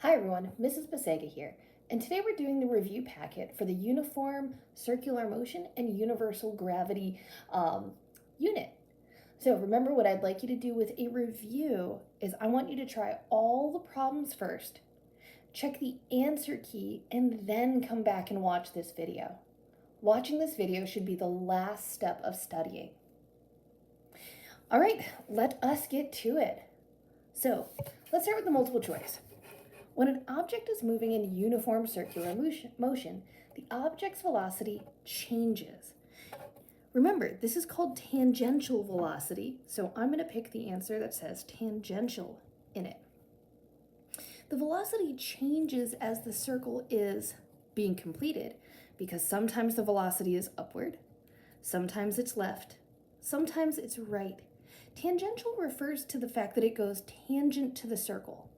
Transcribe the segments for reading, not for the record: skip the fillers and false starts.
Hi everyone, Mrs. Basega here, and today we're doing the review packet for the Uniform Circular Motion and Universal Gravity unit. So remember, what I'd like you to do with a review is I want you to try all the problems first, check the answer key, and then come back and watch this video. Watching this video should be the last step of studying. All right, let us get to it. So let's start with the multiple choice. When an object is moving in uniform circular motion, the object's velocity changes. Remember, this is called tangential velocity, so I'm going to pick the answer that says tangential in it. The velocity changes as the circle is being completed, because sometimes the velocity is upward, sometimes it's left, sometimes it's right. Tangential refers to the fact that it goes tangent to the circle.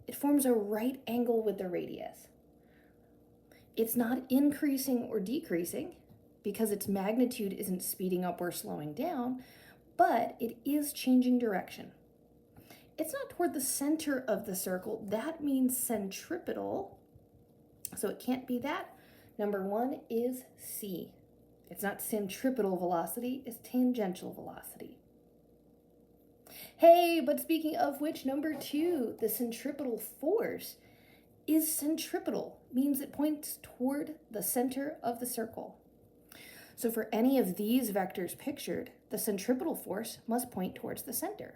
It forms a right angle with the radius. It's not increasing or decreasing because its magnitude isn't speeding up or slowing down, but it is changing direction. It's not toward the center of the circle. That means centripetal, so it can't be that. Number one is C. It's not centripetal velocity, it's tangential velocity. Hey, but speaking of which, number two, the centripetal force is centripetal, means it points toward the center of the circle. So for any of these vectors pictured, the centripetal force must point towards the center.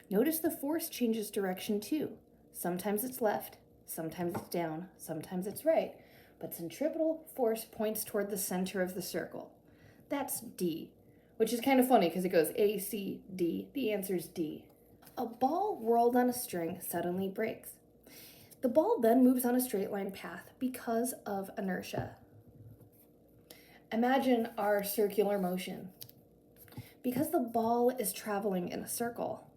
Notice the force changes direction too. Sometimes it's left, sometimes it's down, sometimes it's right, but centripetal force points toward the center of the circle. That's D. Which is kind of funny because it goes A, C, D. The answer is D. A ball whirled on a string suddenly breaks. The ball then moves on a straight line path because of inertia. Imagine our circular motion. Because the ball is traveling in a circle,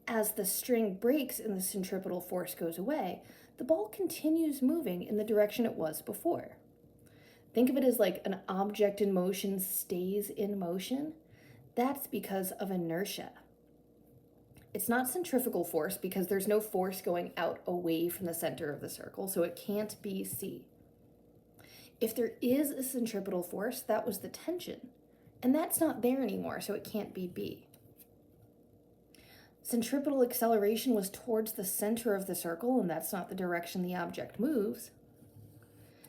as the string breaks and the centripetal force goes away, the ball continues moving in the direction it was before. Think of it as like an object in motion stays in motion. That's because of inertia. It's not centrifugal force because there's no force going out away from the center of the circle, so it can't be C. If there is a centripetal force, that was the tension, and that's not there anymore, so it can't be B. Centripetal acceleration was towards the center of the circle, and that's not the direction the object moves.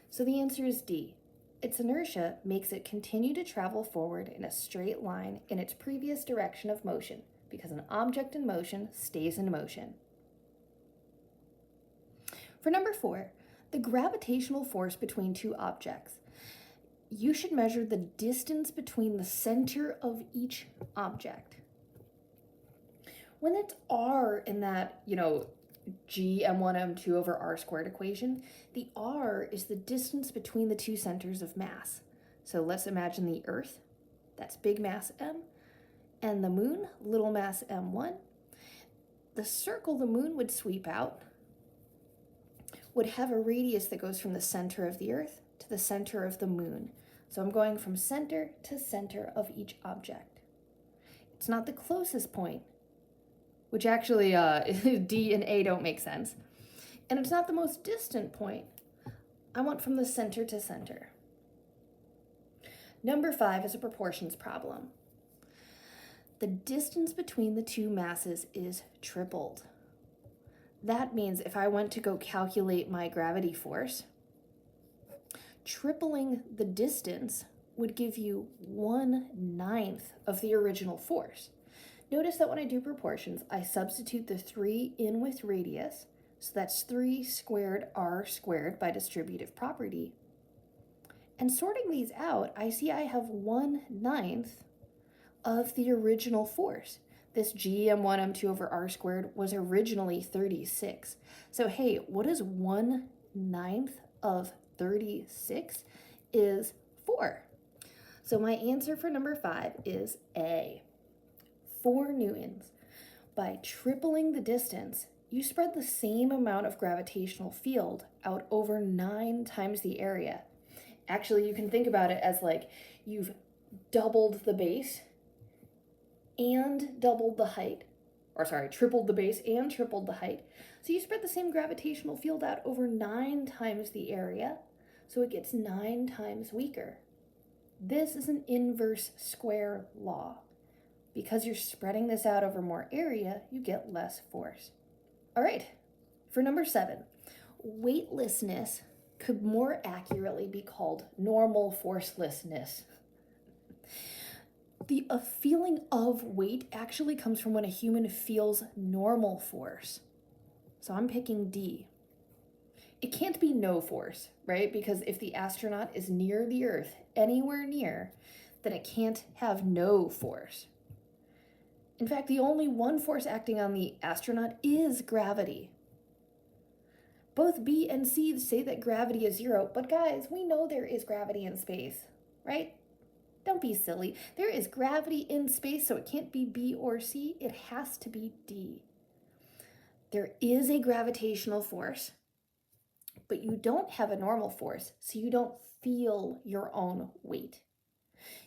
So the answer is D. Its inertia makes it continue to travel forward in a straight line in its previous direction of motion, because an object in motion stays in motion. For number 4, the gravitational force between two objects. You should measure the distance between the center of each object. When it's R in that, G m1 m2 over r squared equation, the r is the distance between the two centers of mass. So let's imagine the Earth, that's big mass m, and the moon, little mass m1. The circle the moon would sweep out would have a radius that goes from the center of the Earth to the center of the moon. So I'm going from center to center of each object. It's not the closest point, which actually D and A don't make sense. And it's not the most distant point. I want from the center to center. Number 5 is a proportions problem. The distance between the two masses is tripled. That means if I went to go calculate my gravity force, tripling the distance would give you 1/9 of the original force. Notice that when I do proportions, I substitute the 3 in with radius, so that's 3 squared r squared by distributive property. And sorting these out, I see I have 1/9 of the original force. This G m1 m2 over r squared was originally 36. So hey, what is 1/9 of 36? Is 4. So my answer for number 5 is A. 4 newtons. By tripling the distance, you spread the same amount of gravitational field out over 9 times the area. Actually, you can think about it as like you've doubled the base and doubled the height. Or sorry, tripled the base and tripled the height. So you spread the same gravitational field out over 9 times the area, so it gets 9 times weaker. This is an inverse square law. Because you're spreading this out over more area, you get less force. All right, for number 7, weightlessness could more accurately be called normal forcelessness. The feeling of weight actually comes from when a human feels normal force. So I'm picking D. It can't be no force, right? Because if the astronaut is near the Earth, anywhere near, then it can't have no force. In fact, the only one force acting on the astronaut is gravity. Both B and C say that gravity is 0, but guys, we know there is gravity in space, right? Don't be silly. There is gravity in space, so it can't be B or C. It has to be D. There is a gravitational force, but you don't have a normal force, so you don't feel your own weight.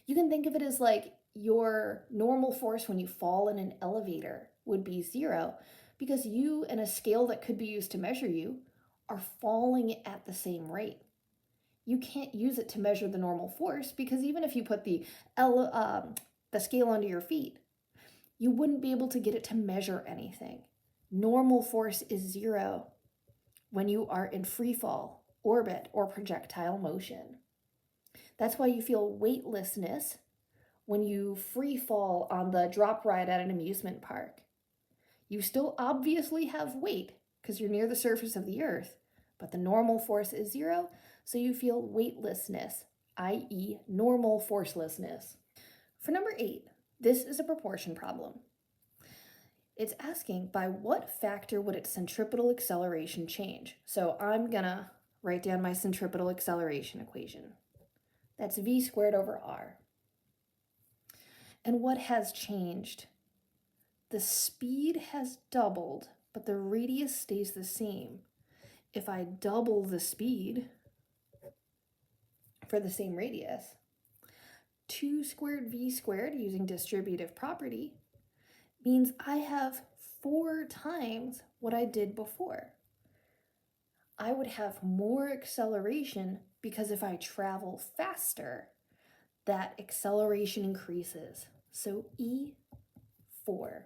You can think of it as like your normal force when you fall in an elevator would be 0, because you and a scale that could be used to measure you are falling at the same rate. You can't use it to measure the normal force, because even if you put the scale under your feet, you wouldn't be able to get it to measure anything. Normal force is 0 when you are in free fall, orbit, or projectile motion. That's why you feel weightlessness when you free fall on the drop ride at an amusement park. You still obviously have weight because you're near the surface of the Earth, but the normal force is 0, so you feel weightlessness, i.e. normal forcelessness. For number 8, this is a proportion problem. It's asking by what factor would its centripetal acceleration change? So I'm gonna write down my centripetal acceleration equation. That's v squared over r. And what has changed? The speed has doubled, but the radius stays the same. If I double the speed for the same radius, 2 squared v squared using distributive property means I have 4 times what I did before. I would have more acceleration because if I travel faster, that acceleration increases. So E4.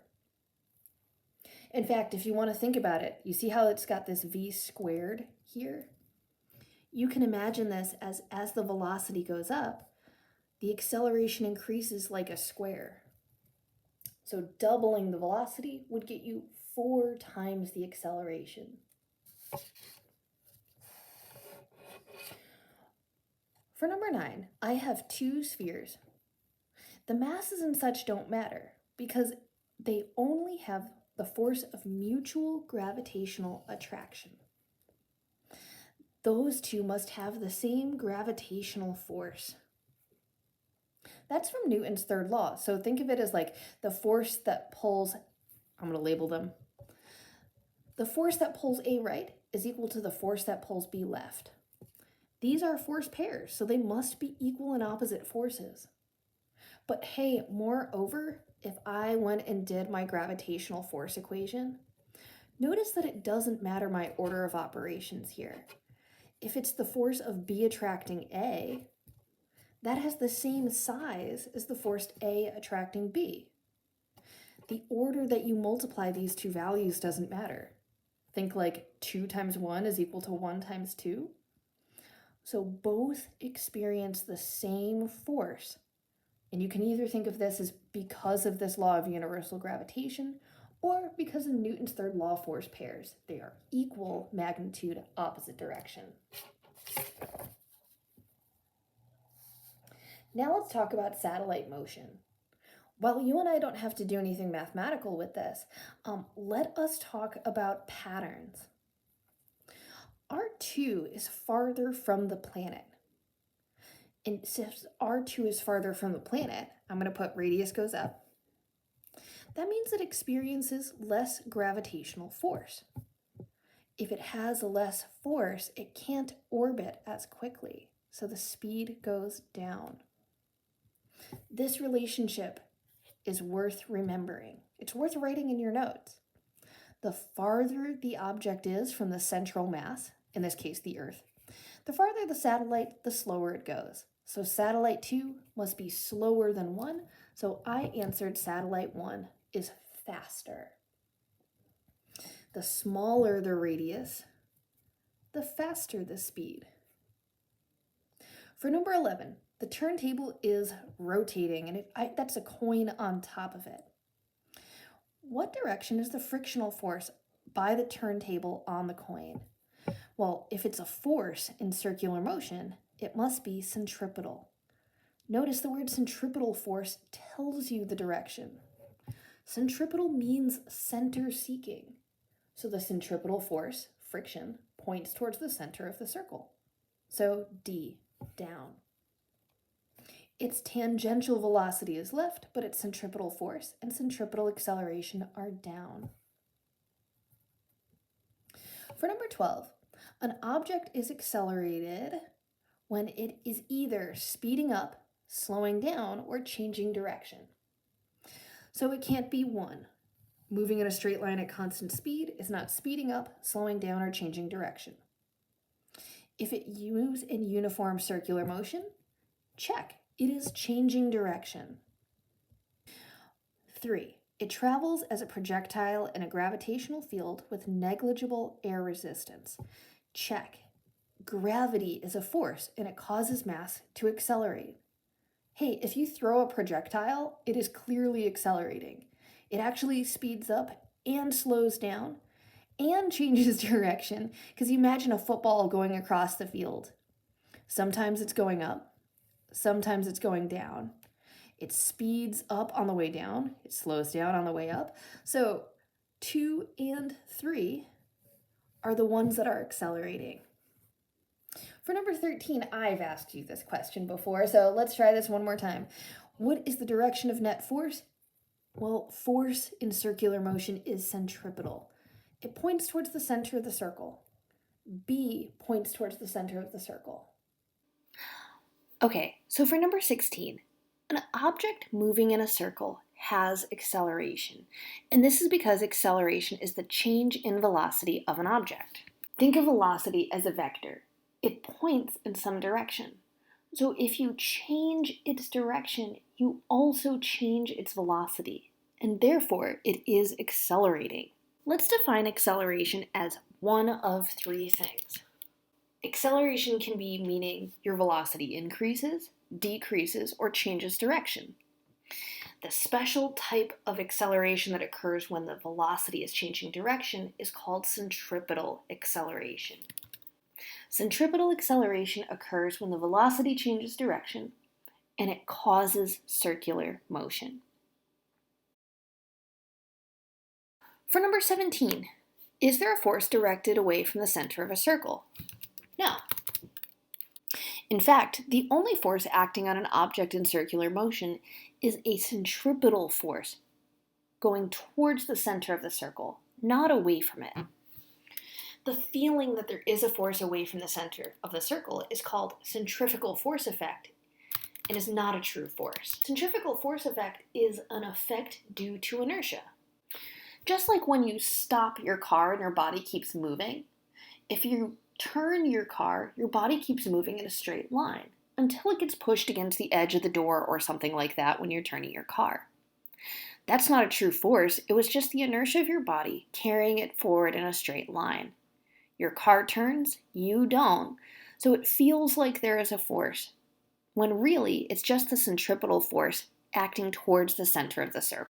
In fact, if you want to think about it, you see how it's got this v squared here? You can imagine this as the velocity goes up, the acceleration increases like a square. So doubling the velocity would get you 4 times the acceleration. For number 9, I have 2 spheres. The masses and such don't matter because they only have the force of mutual gravitational attraction. Those 2 must have the same gravitational force. That's from Newton's third law. So think of it as like the force that pulls, I'm going to label them. The force that pulls A right is equal to the force that pulls B left. These are force pairs, so they must be equal and opposite forces. But hey, moreover, if I went and did my gravitational force equation, notice that it doesn't matter my order of operations here. If it's the force of B attracting A, that has the same size as the force A attracting B. The order that you multiply these 2 values doesn't matter. Think like 2 times 1 is equal to 1 times 2. So both experience the same force. And you can either think of this as because of this law of universal gravitation or because of Newton's third law force pairs. They are equal magnitude, opposite direction. Now let's talk about satellite motion. While you and I don't have to do anything mathematical with this, let us talk about patterns. R2 is farther from the planet. And since R2 is farther from the planet, I'm going to put radius goes up. That means it experiences less gravitational force. If it has less force, it can't orbit as quickly, so the speed goes down. This relationship is worth remembering. It's worth writing in your notes. The farther the object is from the central mass, in this case the Earth, the farther the satellite, the slower it goes. So satellite 2 must be slower than 1, so I answered satellite 1 is faster. The smaller the radius, the faster the speed. For number 11, the turntable is rotating, and that's a coin on top of it. What direction is the frictional force by the turntable on the coin? Well, if it's a force in circular motion, it must be centripetal. Notice the word centripetal force tells you the direction. Centripetal means center seeking. So the centripetal force, friction, points towards the center of the circle. So D, down. Its tangential velocity is left, but its centripetal force and centripetal acceleration are down. For number 12, an object is accelerated when it is either speeding up, slowing down, or changing direction. So it can't be one. Moving in a straight line at constant speed is not speeding up, slowing down, or changing direction. If it moves in uniform circular motion, check. It is changing direction. 3. It travels as a projectile in a gravitational field with negligible air resistance. Check. Gravity is a force and it causes mass to accelerate. Hey, if you throw a projectile, it is clearly accelerating. It actually speeds up and slows down and changes direction, because you imagine a football going across the field. Sometimes it's going up. Sometimes it's going down. It speeds up on the way down. It slows down on the way up. So 2 and 3 are the ones that are accelerating. For number 13, I've asked you this question before, so let's try this one more time. What is the direction of net force? Well, force in circular motion is centripetal. It points towards the center of the circle. B points towards the center of the circle. Okay, so for number 16, an object moving in a circle has acceleration, and this is because acceleration is the change in velocity of an object. Think of velocity as a vector. It points in some direction. So if you change its direction, you also change its velocity, and therefore it is accelerating. Let's define acceleration as one of 3 things. Acceleration can be meaning your velocity increases, decreases, or changes direction. The special type of acceleration that occurs when the velocity is changing direction is called centripetal acceleration. Centripetal acceleration occurs when the velocity changes direction and it causes circular motion. For number 17, is there a force directed away from the center of a circle? No. In fact, the only force acting on an object in circular motion is a centripetal force going towards the center of the circle, not away from it. The feeling that there is a force away from the center of the circle is called centrifugal force effect and is not a true force. Centrifugal force effect is an effect due to inertia. Just like when you stop your car and your body keeps moving, if you turn your car, your body keeps moving in a straight line until it gets pushed against the edge of the door or something like that when you're turning your car. That's not a true force, it was just the inertia of your body carrying it forward in a straight line. Your car turns, you don't, so it feels like there is a force, when really it's just the centripetal force acting towards the center of the circle.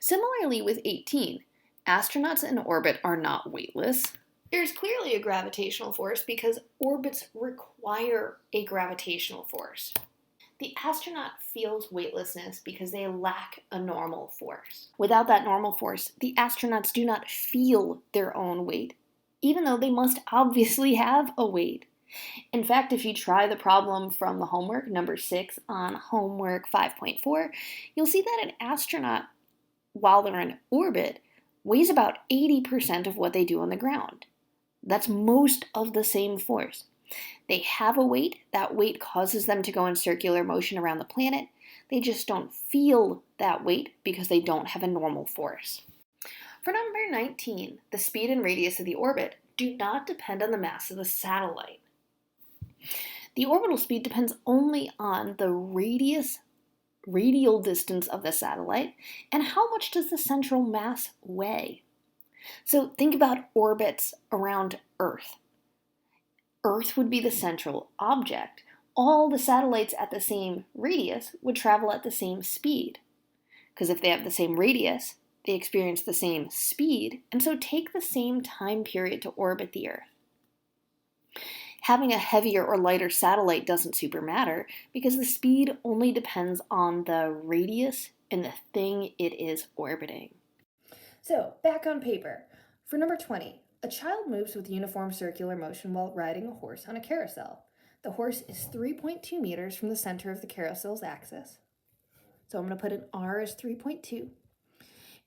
Similarly with 18, astronauts in orbit are not weightless. There's clearly a gravitational force because orbits require a gravitational force. The astronaut feels weightlessness because they lack a normal force. Without that normal force, the astronauts do not feel their own weight, even though they must obviously have a weight. In fact, if you try the problem from the homework, number 6 on homework 5.4, you'll see that an astronaut, while they're in orbit, weighs about 80% of what they do on the ground. That's most of the same force. They have a weight. That weight causes them to go in circular motion around the planet. They just don't feel that weight because they don't have a normal force. For number 19, the speed and radius of the orbit do not depend on the mass of the satellite. The orbital speed depends only on the radial distance of the satellite and how much does the central mass weigh. So think about orbits around Earth. Earth would be the central object. All the satellites at the same radius would travel at the same speed. Because if they have the same radius, they experience the same speed, and so take the same time period to orbit the Earth. Having a heavier or lighter satellite doesn't super matter because the speed only depends on the radius and the thing it is orbiting. So, back on paper. For number 20, a child moves with uniform circular motion while riding a horse on a carousel. The horse is 3.2 meters from the center of the carousel's axis. So I'm going to put an R as 3.2.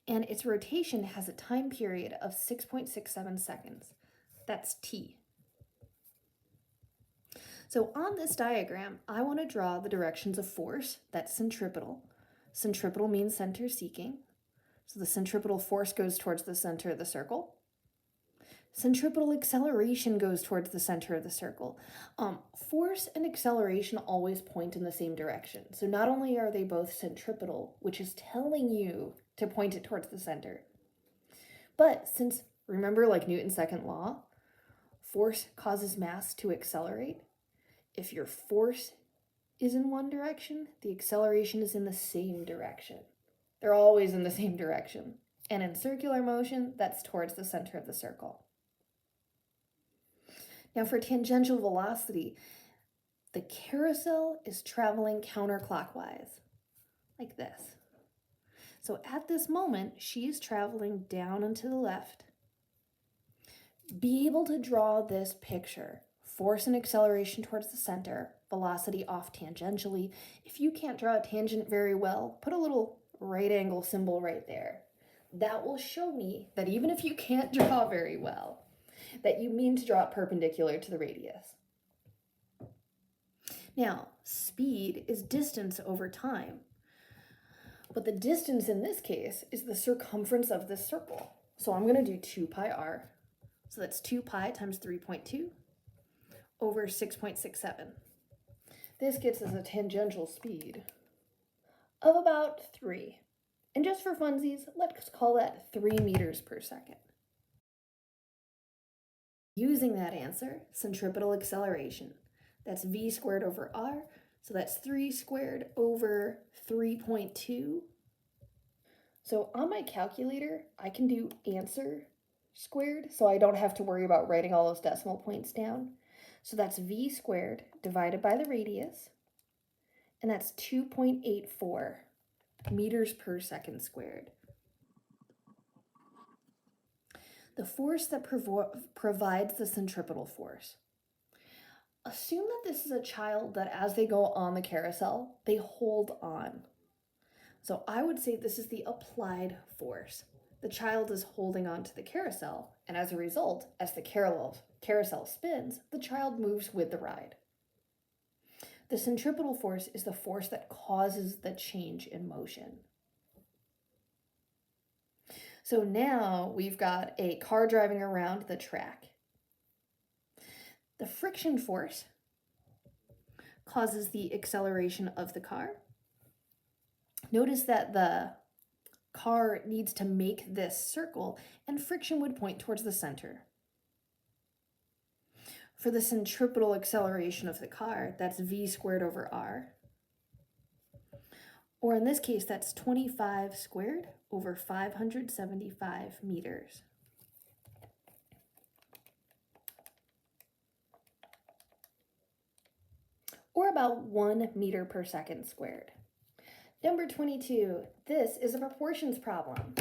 And its rotation has a time period of 6.67 seconds. That's T. So on this diagram, I want to draw the directions of force. That's centripetal. Centripetal means center seeking. So the centripetal force goes towards the center of the circle. Centripetal acceleration goes towards the center of the circle. Force and acceleration always point in the same direction. So not only are they both centripetal, which is telling you to point it towards the center, but since, remember like Newton's second law, force causes mass to accelerate. If your force is in one direction, the acceleration is in the same direction. They're always in the same direction. And in circular motion, that's towards the center of the circle. Now for tangential velocity, the carousel is traveling counterclockwise, like this. So at this moment, she's traveling down and to the left. Be able to draw this picture. Force and acceleration towards the center, velocity off tangentially. If you can't draw a tangent very well, put a little right angle symbol right there. That will show me that even if you can't draw very well, that you mean to draw it perpendicular to the radius. Now, speed is distance over time. But the distance in this case is the circumference of this circle. So I'm going to do 2 pi r. So that's 2 pi times 3.2 over 6.67. This gets us a tangential speed of about 3. And just for funsies, let's call that 3 meters per second. Using that answer, centripetal acceleration. That's v squared over r, so that's 3 squared over 3.2. So on my calculator, I can do answer squared, so I don't have to worry about writing all those decimal points down. So that's v squared divided by the radius, and that's 2.84 meters per second squared. The force that provides the centripetal force. Assume that this is a child that as they go on the carousel, they hold on. So I would say this is the applied force. The child is holding on to the carousel, and as a result, as the carousel spins, the child moves with the ride. The centripetal force is the force that causes the change in motion. So now we've got a car driving around the track. The friction force causes the acceleration of the car. Notice that the car needs to make this circle, and friction would point towards the center. For the centripetal acceleration of the car, that's v squared over r. Or in this case, that's 25 squared over 575 meters. Or about 1 meter per second squared. Number 22, this is a proportions problem.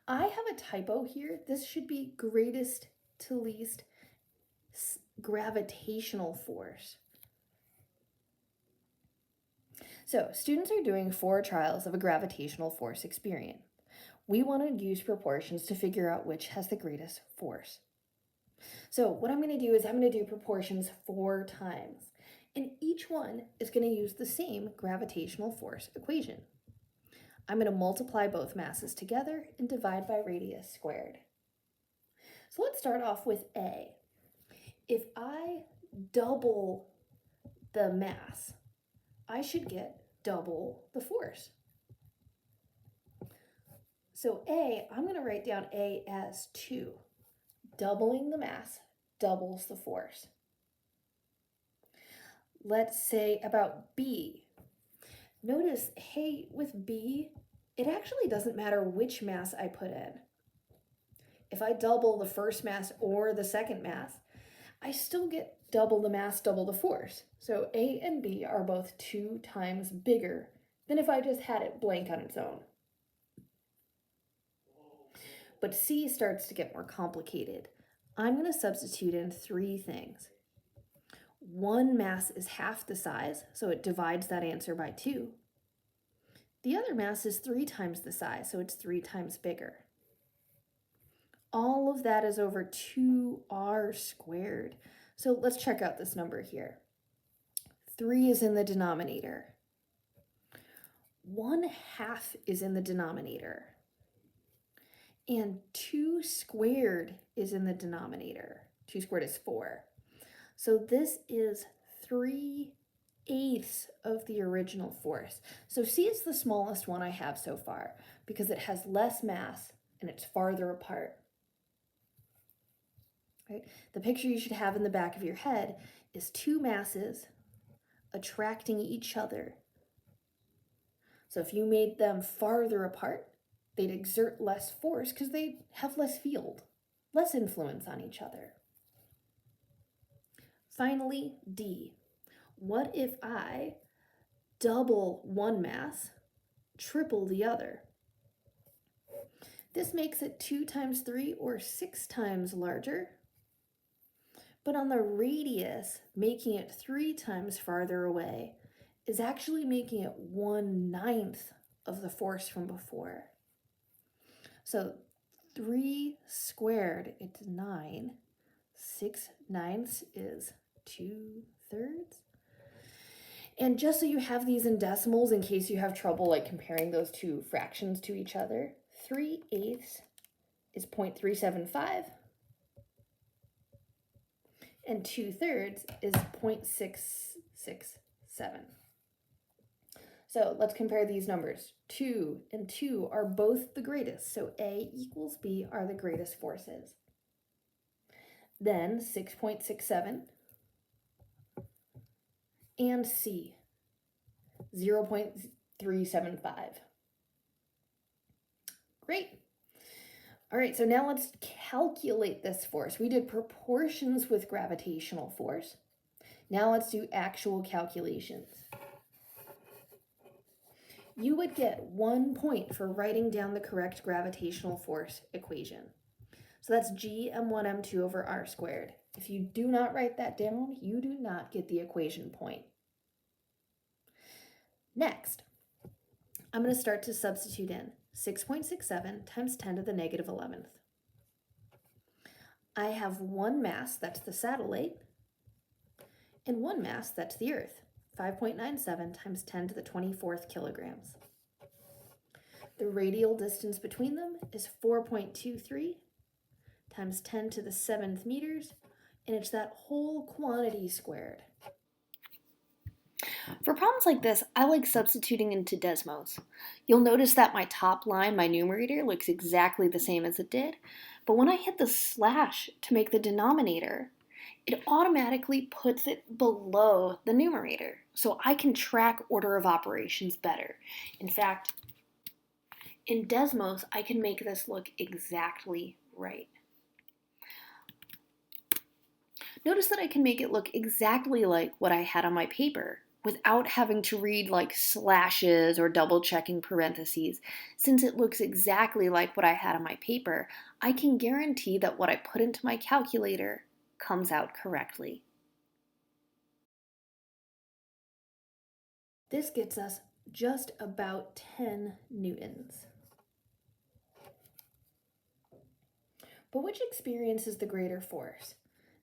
I have a typo here. This should be greatest to least gravitational force. So students are doing 4 trials of a gravitational force experiment. We want to use proportions to figure out which has the greatest force. So what I'm going to do is I'm going to do proportions 4 times. And each one is going to use the same gravitational force equation. I'm going to multiply both masses together and divide by radius squared. So let's start off with A. If I double the mass, I should get double the force. So A, I'm going to write down A as 2. Doubling the mass doubles the force. Let's say about B. Notice, hey, with B, it actually doesn't matter which mass I put in. If I double the first mass or the second mass, I still get double the mass, double the force. So A and B are both 2 times bigger than if I just had it blank on its own. But C starts to get more complicated. I'm going to substitute in 3 things. One mass is half the size, so it divides that answer by 2. The other mass is 3 times the size, so it's 3 times bigger. All of that is over 2r squared. So let's check out this number here. 3 is in the denominator. 1/2 is in the denominator. And 2 squared is in the denominator. 2 squared is 4. So this is 3/8 of the original force. So C is the smallest one I have so far because it has less mass and it's farther apart. Right? The picture you should have in the back of your head is 2 masses attracting each other. So if you made them farther apart, they'd exert less force because they have less field, less influence on each other. Finally, D. What if I double one mass, triple the other? This makes it 2 times 3 or 6 times larger. But on the radius, making it 3 times farther away is actually making it 1/9 of the force from before. So 3 squared, it's 9. 6/9 is 2/3. And just so you have these in decimals in case you have trouble like comparing those two fractions to each other, 3/8 is 0.375. And 2/3 is 0.667. So let's compare these numbers. 2 and 2 are both the greatest, so A equals B are the greatest forces. Then 6.67 and C, 0.375. Great. All right, so now let's calculate this force. We did proportions with gravitational force. Now let's do actual calculations. You would get 1 point for writing down the correct gravitational force equation. So that's G m1 m2 over r squared. If you do not write that down, you do not get the equation point. Next, I'm going to start to substitute in 6.67 times 10 to the negative 11th. I have one mass, that's the satellite, and one mass, that's the Earth, 5.97 times 10 to the 24th kilograms. The radial distance between them is 4.23 times 10 to the 7th meters, and it's that whole quantity squared. For problems like this, I like substituting into Desmos. You'll notice that my top line, my numerator, looks exactly the same as it did, but when I hit the slash to make the denominator, it automatically puts it below the numerator, so I can track order of operations better. In fact, in Desmos, I can make this look exactly right. Notice that I can make it look exactly like what I had on my paper without having to read like slashes or double checking parentheses. Since it looks exactly like what I had on my paper, I can guarantee that what I put into my calculator comes out correctly. This gets us just about 10 newtons. But which experiences the greater force?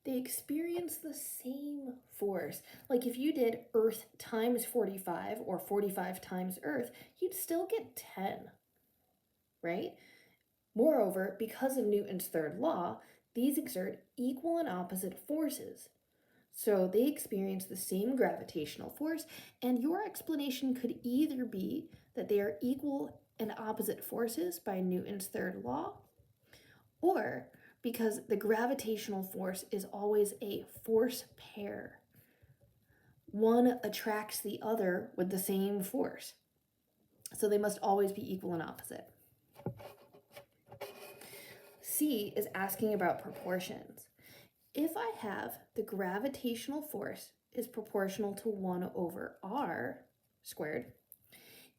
they experience the same force. Like if you did Earth times 45 or 45 times Earth, you'd still get 10, right? Moreover, because of Newton's third law, these exert equal and opposite forces. So they experience the same gravitational force, and your explanation could either be that they are equal and opposite forces by Newton's third law, or because the gravitational force is always a force pair. One attracts the other with the same force. So they must always be equal and opposite. C is asking about proportions. If I have the gravitational force is proportional to 1 over r squared,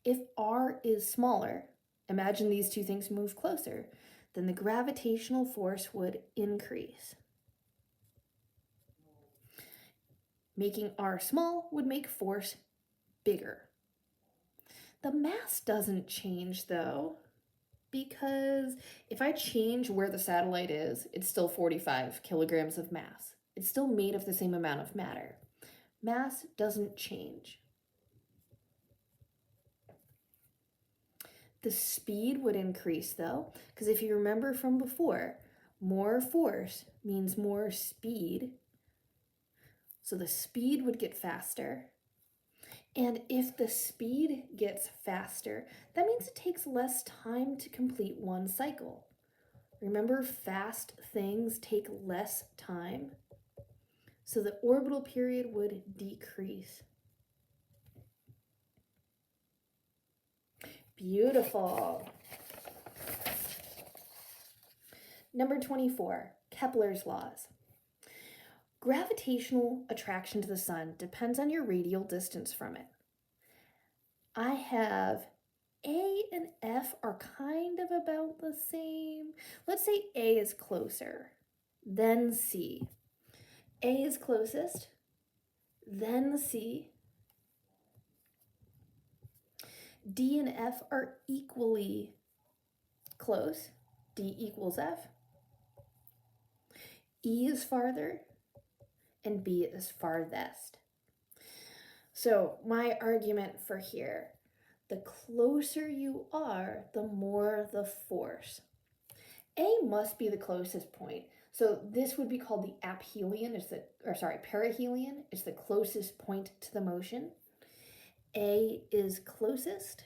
if r is smaller, imagine these two things move closer, then the gravitational force would increase. Making r small would make force bigger. The mass doesn't change though, because if I change where the satellite is, it's still 45 kilograms of mass. It's still made of the same amount of matter. Mass doesn't change. The speed would increase though, because if you remember from before, more force means more speed. So the speed would get faster. And if the speed gets faster, that means it takes less time to complete one cycle. Remember, fast things take less time. So the orbital period would decrease. Beautiful. Number 24, Kepler's laws. Gravitational attraction to the sun depends on your radial distance from it. I have A and F are kind of about the same. Let's say A is closer, then C. A is closest, then C. D and F are equally close. D equals F. E is farther, and B is farthest. So my argument for here, the closer you are, the more the force. A must be the closest point. So this would be called the aphelion, perihelion. It's the closest point to the motion. A is closest.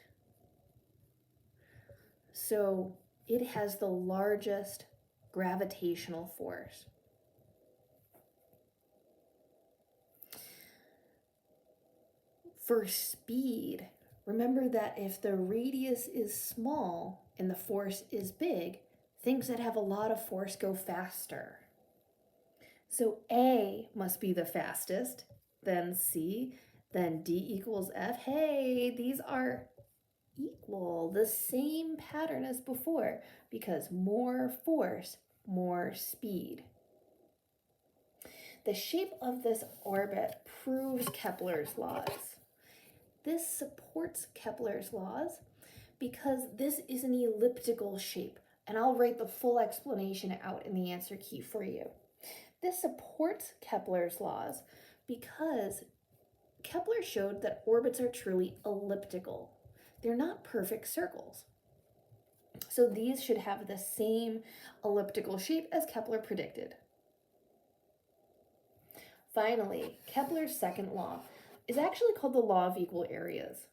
So it has the largest gravitational force. For speed, remember that if the radius is small and the force is big, things that have a lot of force go faster. So A must be the fastest, then C, then D equals F. Hey, these are equal, the same pattern as before, because more force, more speed. The shape of this orbit proves Kepler's laws. This supports Kepler's laws because this is an elliptical shape, and I'll write the full explanation out in the answer key for you. This supports Kepler's laws because Kepler showed that orbits are truly elliptical. They're not perfect circles. So these should have the same elliptical shape as Kepler predicted. Finally, Kepler's second law is actually called the law of equal areas.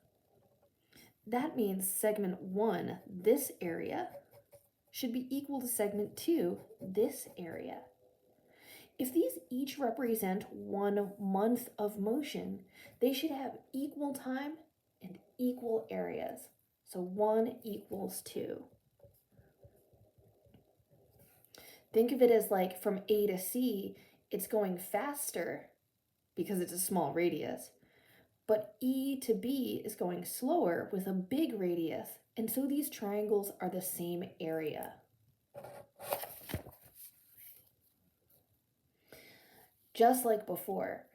That means segment 1, this area, should be equal to segment 2, this area. If these each represent 1 month of motion, they should have equal time and equal areas. So 1 equals 2. Think of it as like from A to C, it's going faster because it's a small radius. But E to B is going slower with a big radius, and so these triangles are the same area. Just like before,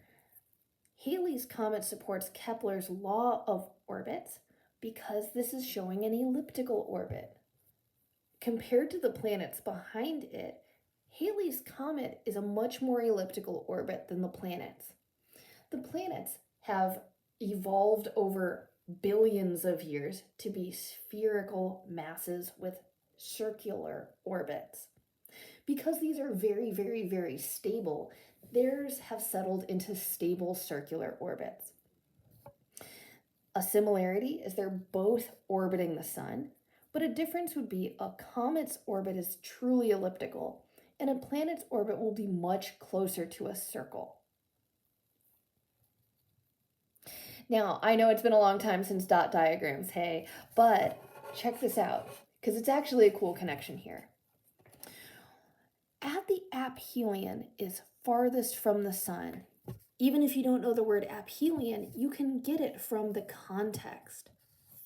Halley's Comet supports Kepler's law of orbits because this is showing an elliptical orbit. Compared to the planets behind it, Halley's Comet is a much more elliptical orbit than the planets. The planets have evolved over billions of years to be spherical masses with circular orbits. Because these are very, very, very stable, theirs have settled into stable circular orbits. A similarity is they're both orbiting the sun, but a difference would be a comet's orbit is truly elliptical, and a planet's orbit will be much closer to a circle. Now, I know it's been a long time since dot diagrams, hey, but check this out, because it's actually a cool connection here. At the aphelion is farthest from the sun. Even if you don't know the word aphelion, you can get it from the context.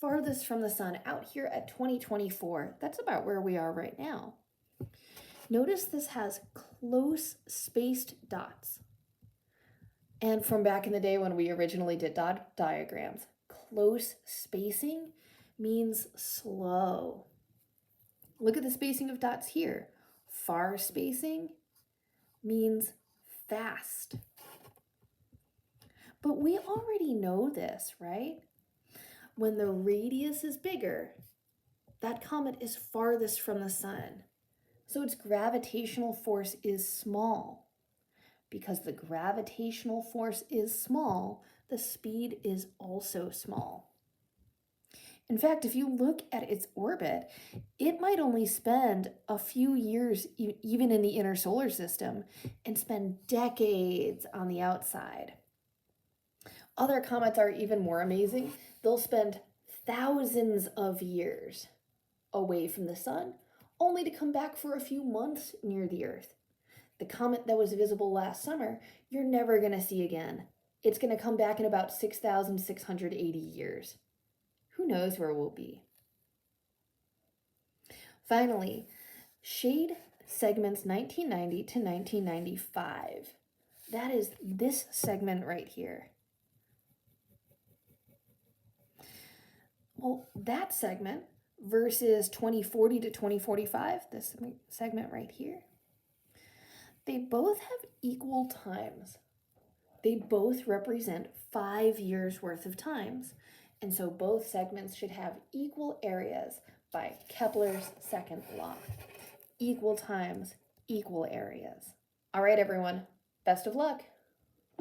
Farthest from the sun, out here at 2024, that's about where we are right now. Notice this has close spaced dots. And from back in the day when we originally did dot diagrams, close spacing means slow. Look at the spacing of dots here. Far spacing means fast. But we already know this, right? When the radius is bigger, that comet is farthest from the sun. So its gravitational force is small. Because the gravitational force is small, the speed is also small. In fact, if you look at its orbit, it might only spend a few years even in the inner solar system and spend decades on the outside. Other comets are even more amazing. They'll spend thousands of years away from the sun, only to come back for a few months near the Earth. The comet that was visible last summer, you're never going to see again. It's going to come back in about 6,680 years. Who knows where we'll be? Finally, shade segments 1990 to 1995. That is this segment right here. Well, that segment versus 2040 to 2045, this segment right here, they both have equal times. They both represent 5 years worth of times. And so both segments should have equal areas by Kepler's second law. Equal times, equal areas. All right, everyone, best of luck.